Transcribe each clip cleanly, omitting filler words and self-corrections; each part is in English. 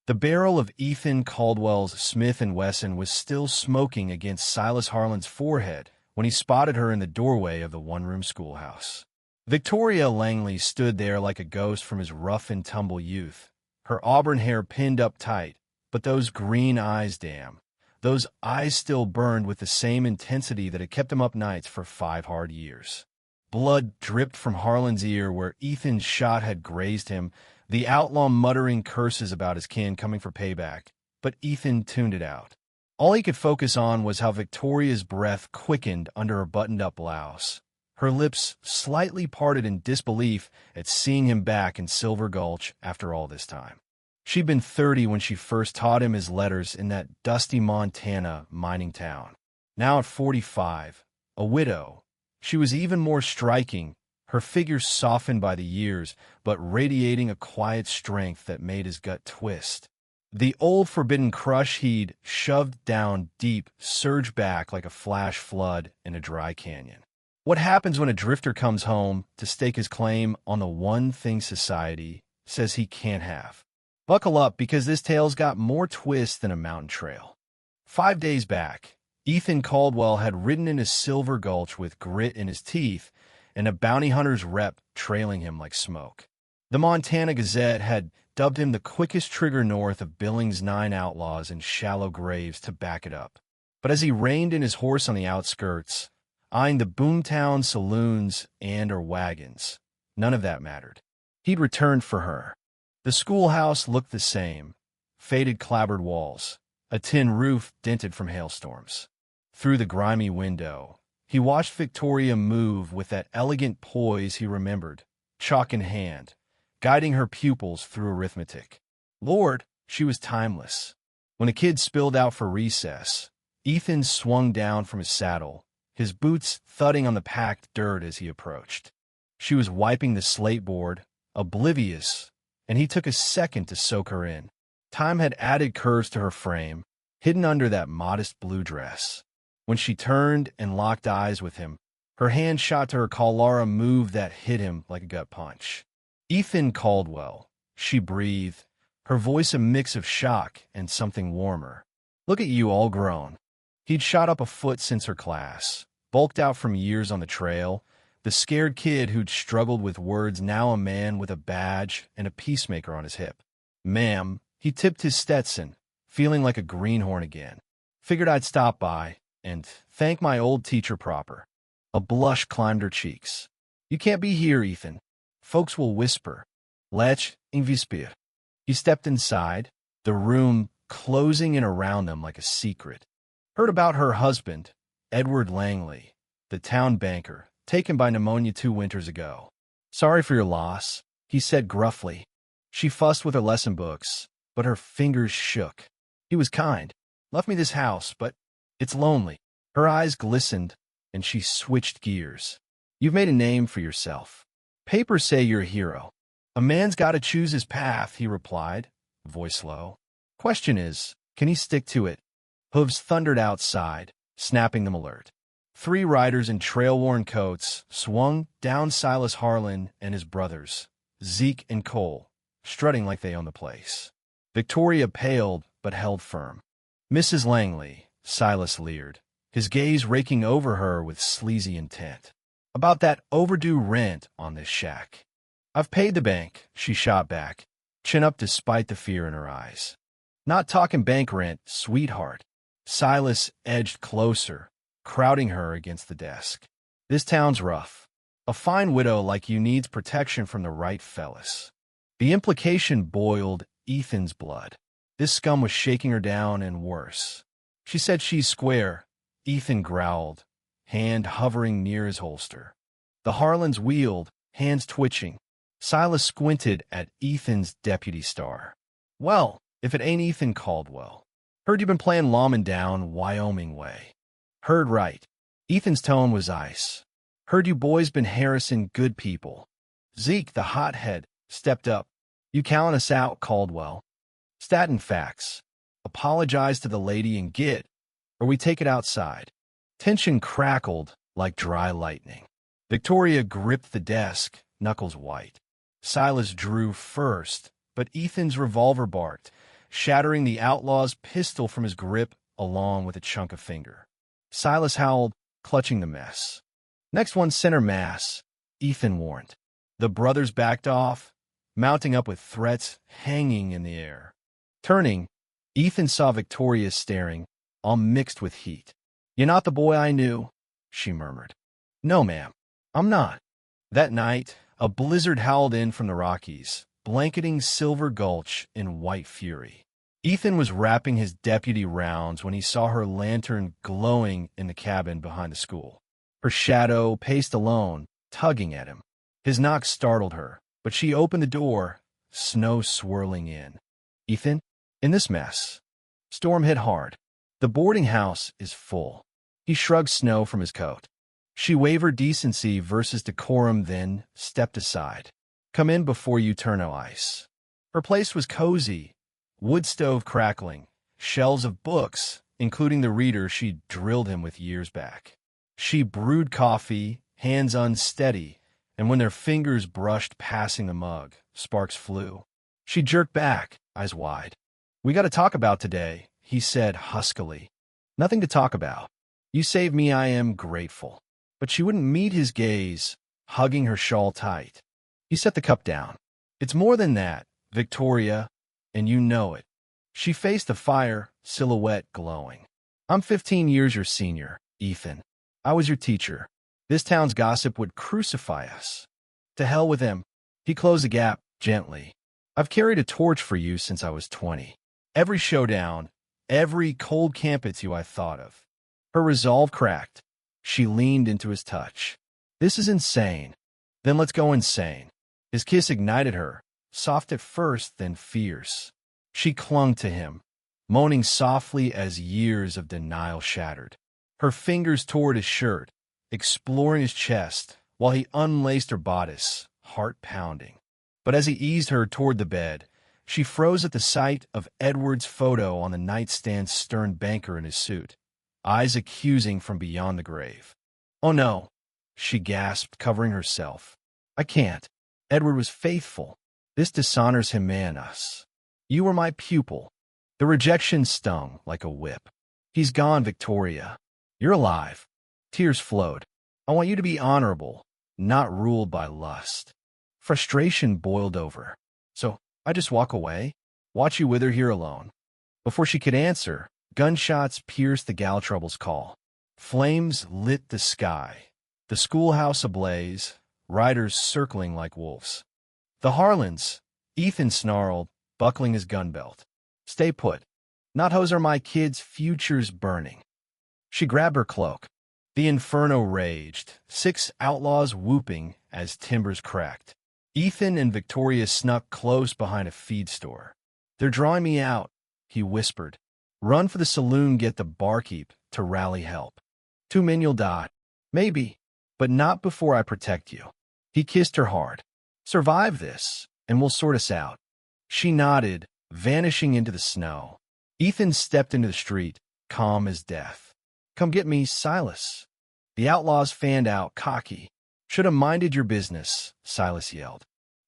The barrel of Ethan Caldwell's Smith & Wesson was still smoking against Silas Harlan's forehead when he spotted her in the doorway of the one-room schoolhouse. Victoria Langley stood there like a ghost from his rough-and-tumble youth, her auburn hair pinned up tight, but those green eyes, damn. Those eyes still burned with the same intensity that had kept him up nights for 5 hard years. Blood dripped from Harlan's ear where Ethan's shot had grazed him, the outlaw muttering curses about his kin coming for payback, but Ethan tuned it out. All he could focus on was how Victoria's breath quickened under her buttoned-up blouse. Her lips slightly parted in disbelief at seeing him back in Silver Gulch after all this time. She'd been 30 when she first taught him his letters in that dusty Montana mining town. Now at 45, a widow, she was even more striking, her figure softened by the years, but radiating a quiet strength that made his gut twist. The old forbidden crush he'd shoved down deep surged back like a flash flood in a dry canyon. What happens when a drifter comes home to stake his claim on the one thing society says he can't have? Buckle up, because this tale's got more twists than a mountain trail. 5 days back, Ethan Caldwell had ridden into Silver Gulch with grit in his teeth and a bounty hunter's rep trailing him like smoke. The Montana Gazette had dubbed him the quickest trigger north of Billings' 9 outlaws and shallow graves to back it up. But as he reined in his horse on the outskirts, eyeing the boomtown saloons and/or wagons, none of that mattered. He'd returned for her. The schoolhouse looked the same, faded clapboard walls, a tin roof dented from hailstorms. Through the grimy window, he watched Victoria move with that elegant poise he remembered, chalk in hand, guiding her pupils through arithmetic. Lord, she was timeless. When the kids spilled out for recess, Ethan swung down from his saddle, his boots thudding on the packed dirt as he approached. She was wiping the slate board, oblivious, and he took a second to soak her in. Time had added curves to her frame, hidden under that modest blue dress. When she turned and locked eyes with him, her hand shot to her collar, a move that hit him like a gut punch. Ethan Caldwell, she breathed, her voice a mix of shock and something warmer. Look at you, all grown. He'd shot up a foot since her class, bulked out from years on the trail, the scared kid who'd struggled with words, now a man with a badge and a peacemaker on his hip. Ma'am, he tipped his Stetson, feeling like a greenhorn again. Figured I'd stop by and thank my old teacher proper. A blush climbed her cheeks. You can't be here, Ethan. Folks will whisper. Lech invispir. He stepped inside, the room closing in around them like a secret. Heard about her husband, Edward Langley, the town banker, taken by pneumonia 2 winters ago. Sorry for your loss, he said gruffly. She fussed with her lesson books, but her fingers shook. He was kind. Left me this house, but it's lonely. Her eyes glistened, and she switched gears. You've made a name for yourself. Papers say you're a hero. A man's got to choose his path, he replied, voice low. Question is, can he stick to it? Hooves thundered outside, snapping them alert. 3 riders in trail-worn coats swung down Silas Harlan and his brothers, Zeke and Cole, strutting like they owned the place. Victoria paled but held firm. Mrs. Langley, Silas leered, his gaze raking over her with sleazy intent. About that overdue rent on this shack. I've paid the bank, she shot back, chin up despite the fear in her eyes. Not talking bank rent, sweetheart. Silas edged closer, crowding her against the desk. This town's rough. A fine widow like you needs protection from the right fellas. The implication boiled Ethan's blood. This scum was shaking her down and worse. She said she's square, Ethan growled, hand hovering near his holster. The Harlans wheeled, hands twitching. Silas squinted at Ethan's deputy star. Well, if it ain't Ethan Caldwell. Heard you been playing lawman down Wyoming way. Heard right. Ethan's tone was ice. Heard you boys been harassing good people. Zeke, the hothead, stepped up. You calling us out, Caldwell. Statin facts. Apologize to the lady and get, or we take it outside. Tension crackled like dry lightning. Victoria gripped the desk, knuckles white. Silas drew first, but Ethan's revolver barked. shattering the outlaw's pistol from his grip along with a chunk of finger. Silas howled, clutching the mess. "Next one, center mass," Ethan warned. The brothers backed off, mounting up with threats hanging in the air. Turning, Ethan saw Victoria staring, all mixed with heat. "You're not the boy I knew," she murmured. "No, ma'am, I'm not." That night, a blizzard howled in from the Rockies, blanketing Silver Gulch in white fury. Ethan was wrapping his deputy rounds when he saw her lantern glowing in the cabin behind the school. Her shadow paced alone, tugging at him. His knock startled her, but she opened the door, snow swirling in. "Ethan, in this mess." "Storm hit hard. The boarding house is full." He shrugged snow from his coat. She wavered decency versus decorum, then stepped aside. "Come in before you turn to ice." Her place was cozy, wood stove crackling, shelves of books, including the reader she'd drilled him with years back. She brewed coffee, hands unsteady, and when their fingers brushed passing the mug, sparks flew. She jerked back, eyes wide. "We got to talk about today," he said huskily. "Nothing to talk about. You saved me, I am grateful." But she wouldn't meet his gaze, hugging her shawl tight. He set the cup down. "It's more than that, Victoria, and you know it." She faced the fire, silhouette glowing. "I'm 15 years your senior, Ethan. I was your teacher. This town's gossip would crucify us. To hell with him." He closed the gap gently. "I've carried a torch for you since I was 20. Every showdown, every cold camp it's you I thought of." Her resolve cracked. She leaned into his touch. "This is insane." "Then let's go insane." His kiss ignited her, soft at first, then fierce. She clung to him, moaning softly as years of denial shattered. Her fingers tore his shirt, exploring his chest, while he unlaced her bodice, heart pounding. But as he eased her toward the bed, she froze at the sight of Edward's photo on the nightstand's stern banker in his suit, eyes accusing from beyond the grave. "Oh no," she gasped, covering herself. "I can't. Edward was faithful. This dishonors him and us. You were my pupil." The rejection stung like a whip. "He's gone, Victoria. You're alive." Tears flowed. "I want you to be honorable, not ruled by lust." Frustration boiled over. "So I just walk away? Watch you wither here alone?" Before she could answer, gunshots pierced the gal trouble's call. Flames lit the sky, the schoolhouse ablaze, riders circling like wolves. "The Harlans," Ethan snarled, buckling his gun belt. "Stay put. Not hose are my kids' futures burning." She grabbed her cloak. The inferno raged, 6 outlaws whooping as timbers cracked. Ethan and Victoria snuck close behind a feed store. "They're drawing me out," he whispered. "Run for the saloon, get the barkeep to rally help. 2 men you'll die. Maybe, but not before I protect you." He kissed her hard. "Survive this, and we'll sort us out." She nodded, vanishing into the snow. Ethan stepped into the street, calm as death. "Come get me, Silas." The outlaws fanned out, cocky. "Should have minded your business," Silas yelled.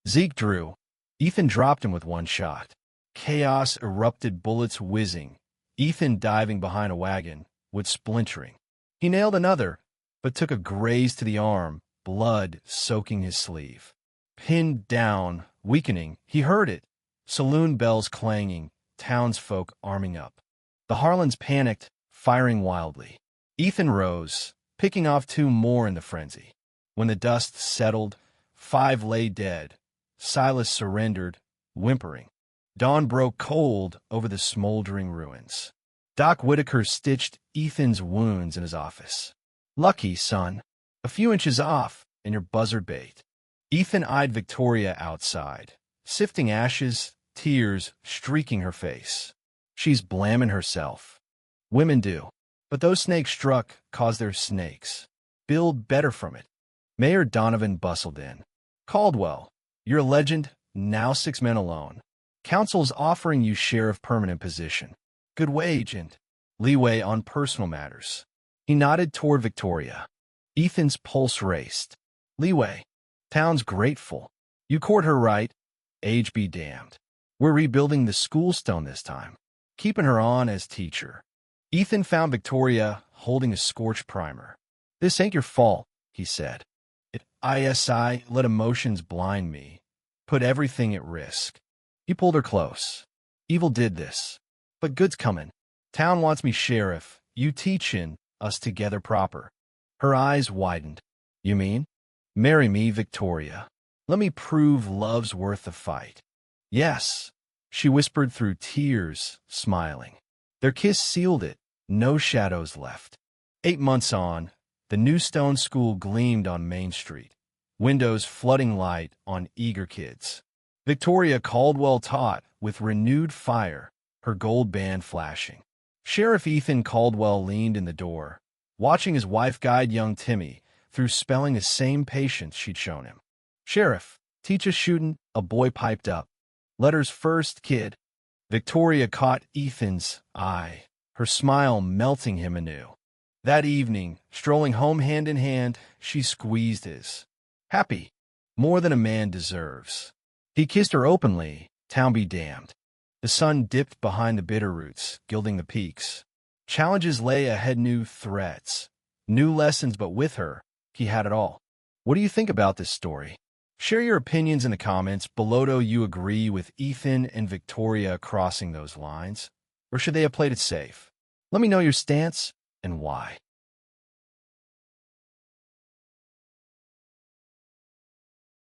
Zeke drew. Ethan dropped him with one shot. Chaos erupted, bullets whizzing. Ethan diving behind a wagon, wood splintering. He nailed another, but took a graze to the arm, blood soaking his sleeve. Pinned down, weakening, he heard it. Saloon bells clanging, townsfolk arming up. The Harlans panicked, firing wildly. Ethan rose, picking off 2 more in the frenzy. When the dust settled, 5 lay dead. Silas surrendered, whimpering. Dawn broke cold over the smoldering ruins. Doc Whitaker stitched Ethan's wounds in his office. "Lucky, son. A few inches off, and your buzzard bait." Ethan eyed Victoria outside, sifting ashes, tears streaking her face. "She's blamming herself. Women do. But those snakes struck cause they're snakes. Build better from it." Mayor Donovan bustled in. "Caldwell, you're a legend, now 6 men alone. Council's offering you sheriff permanent position. Good wage and leeway on personal matters." He nodded toward Victoria. Ethan's pulse raced. "Leeway. Town's grateful. You court her right. Age be damned." We're rebuilding the school stone this time, keeping her on as teacher. Ethan found Victoria holding a scorched primer. This ain't your fault, he said. I let emotions blind me, put everything at risk. He pulled her close. Evil did this, but good's coming. Town wants me sheriff, you teachin' us together proper. Her eyes widened. You mean? Marry me, Victoria. Let me prove love's worth the fight. Yes, she whispered through tears, smiling. Their kiss sealed it, no shadows left. 8 months on, the new stone school gleamed on Main Street, windows flooding light on eager kids. Victoria Caldwell taught with renewed fire, her gold band flashing. Sheriff Ethan Caldwell leaned in the door, watching his wife guide young Timmy through spelling the same patience she'd shown him. Sheriff, teach us shootin', a boy piped up. Letters first, kid. Victoria caught Ethan's eye, her smile melting him anew. That evening, strolling home hand in hand, she squeezed his. Happy, more than a man deserves. He kissed her openly, town be damned. The sun dipped behind the bitter roots, gilding the peaks. Challenges lay ahead, new threats, new lessons, but with her, he had it all. What do you think about this story? Share your opinions in the comments below. Do you agree with Ethan and Victoria crossing those lines? Or should they have played it safe? Let me know your stance and why.